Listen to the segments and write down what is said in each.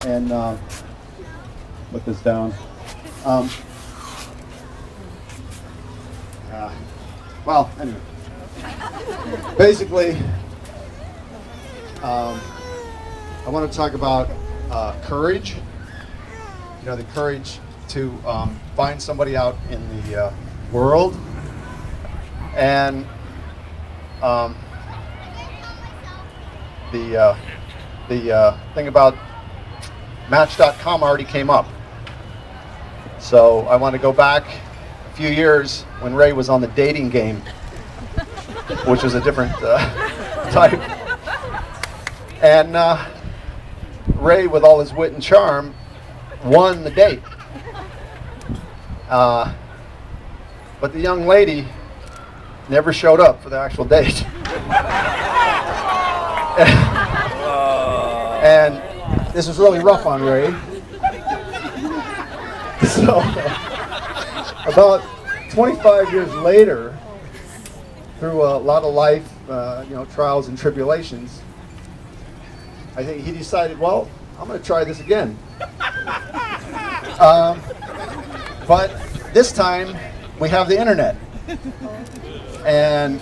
and put this down. Um, well, anyway, basically, I want to talk about courage. You know, the courage to find somebody out in the world, and the thing about Match.com already came up. So I want to go back a few years when Ray was on the dating game, which was a different type. And Ray, with all his wit and charm, won the date. But the young lady never showed up for the actual date. And this was really rough on Ray. So, about 25 years later, through a lot of life, trials and tribulations, I think he decided, well, I'm going to try this again. But this time, we have the internet. And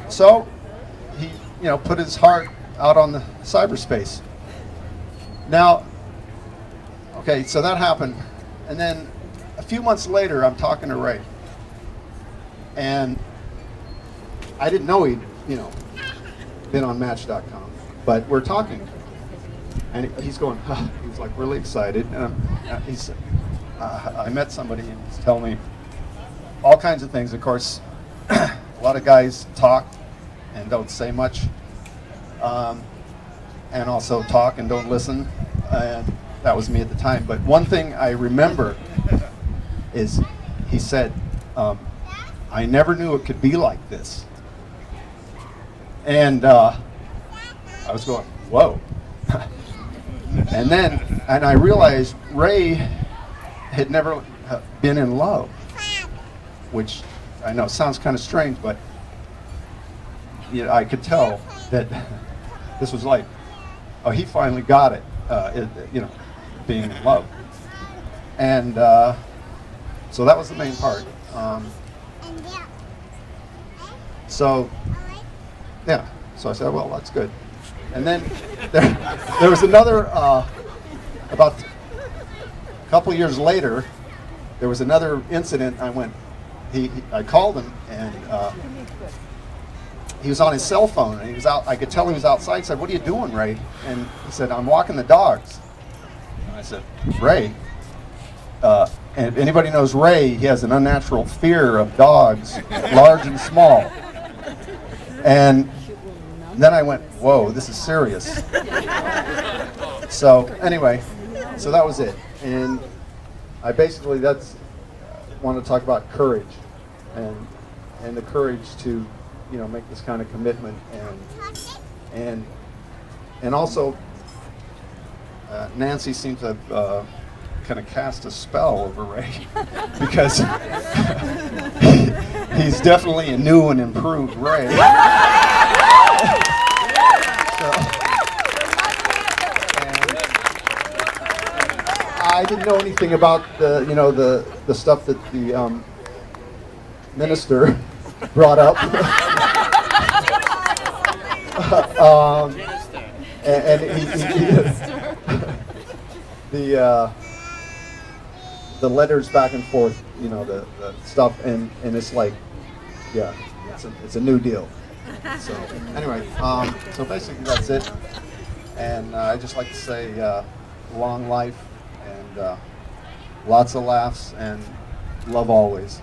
so, he, put his heart out on the cyberspace. Now, okay, so that happened. And then a few months later, I'm talking to Ray. And I didn't know he'd, been on Match.com. But we're talking. And he's going, he's like really excited. And I met somebody and he's telling me all kinds of things. Of course, a lot of guys talk and don't say much. And also talk and don't listen. And that was me at the time. But one thing I remember is he said, I never knew it could be like this. And I was going, whoa. And I realized Ray had never been in love, which I know sounds kind of strange, but I could tell that this was like, oh, he finally got it, being in love. And so that was the main part. So I said, well, that's good. And then there was another, about a couple years later, there was another incident. I called him, and he was on his cell phone, and he was out. I could tell he was outside. I said, what are you doing, Ray? And he said, I'm walking the dogs. And I said, Ray, and if anybody knows Ray, he has an unnatural fear of dogs, large and small. And then I went, whoa, this is serious. So anyway, so that was it. And I basically want to talk about courage and the courage to, make this kind of commitment and also Nancy seems to have kind of cast a spell over Ray because he's definitely a new and improved Ray. I didn't know anything about the stuff that the minister brought up. And the letters back and forth, the stuff, and it's like, yeah, it's a new deal. So anyway, so basically that's it. And I just like to say long life and lots of laughs and love always.